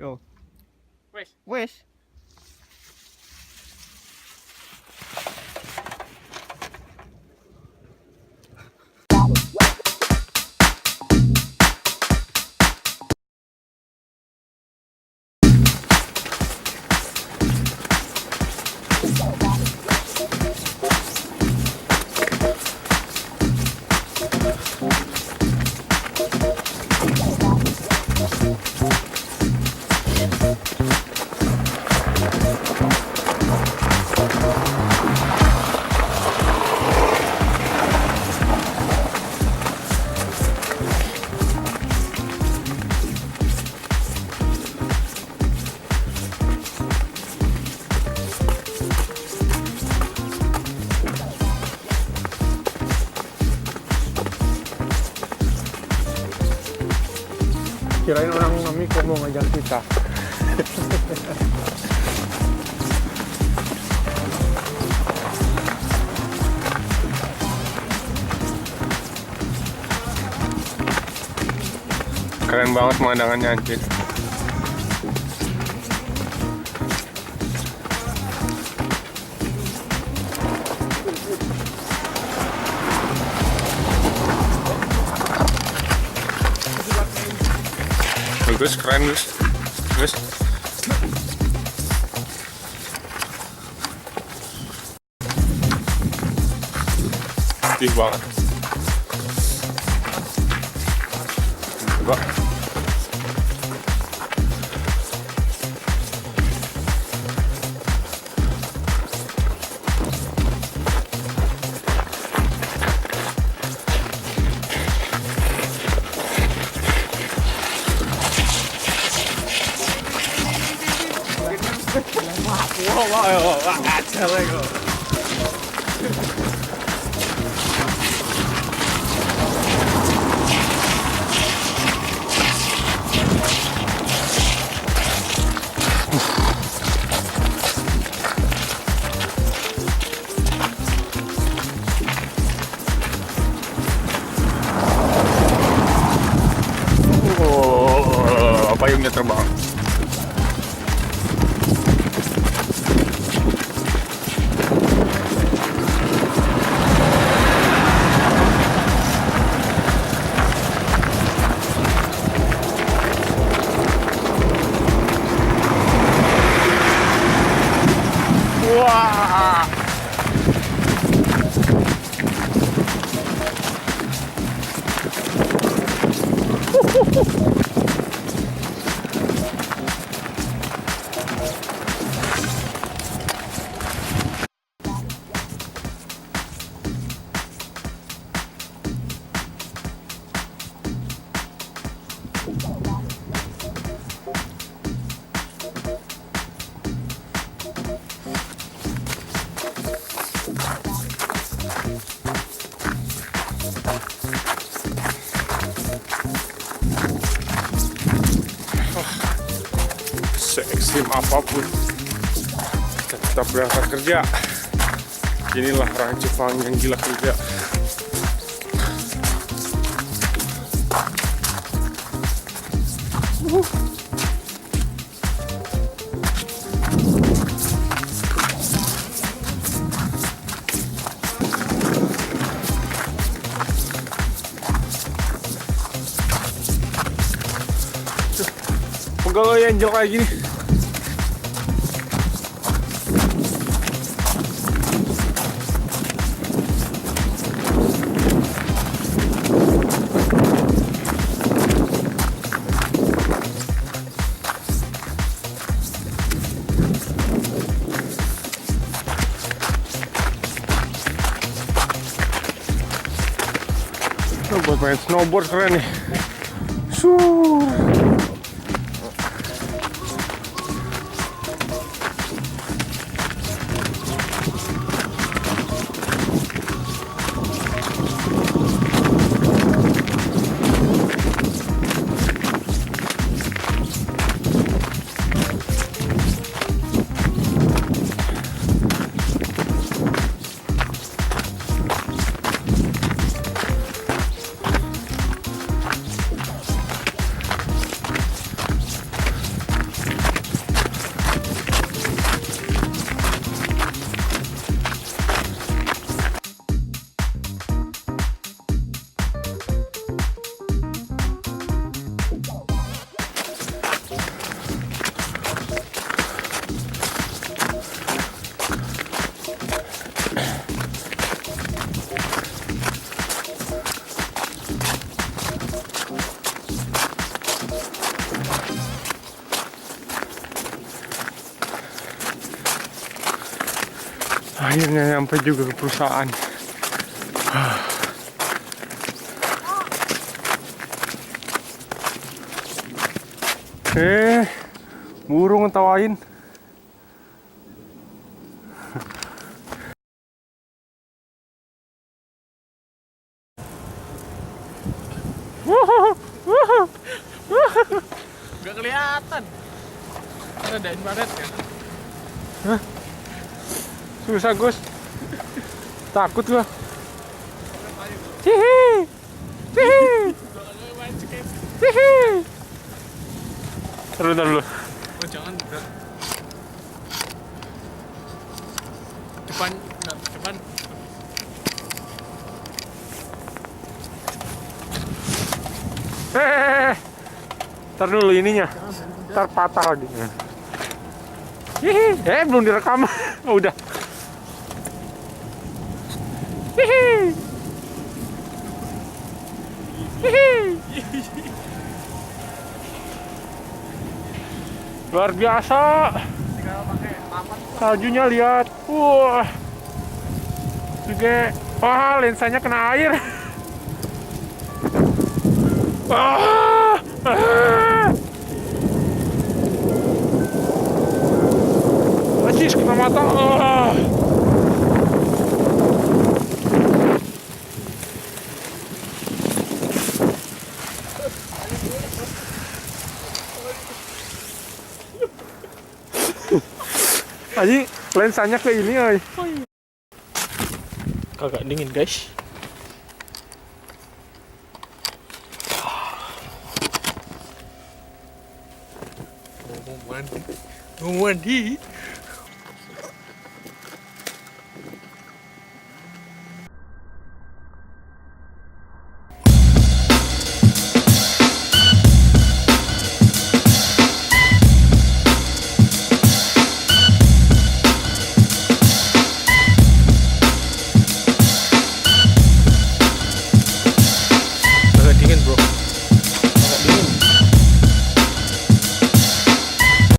Yo. Wes. Wes. Kirain orang Miko mau ngajak kita. Keren banget pemandangannya anjir. Bagus, keren Gus. Gus. Putih banget. Coba. Wah, kacau lagi. Payungnya terbang. Wah. Se-ekstrim apapun kita tetap berangkat kerja. Inilah orang Jepang yang gila kerja. Pegal yang jelek kayak gini. Buat main snowboard keren nih. Akhirnya nyampe juga ke perusahaan. Burung ngetawain. Gak kelihatan. Ada infrared kan? Susah Gus. Takut gua. Hihi. Hihi. Hihi. Taruh dulu. Oh jangan berat. Depan, nah, depan. Ntar dulu ininya. Ntar patah lagi. Hihi. Belum direkam. Oh, udah. Hihi. Hihi. Luar biasa. Saljunya lihat. Wah. Juga. Wah, lensanya kena air. Ah. Acis kena mata. Aji, lensanya ke ini, oi. Kagak dingin guys. Mau mandi.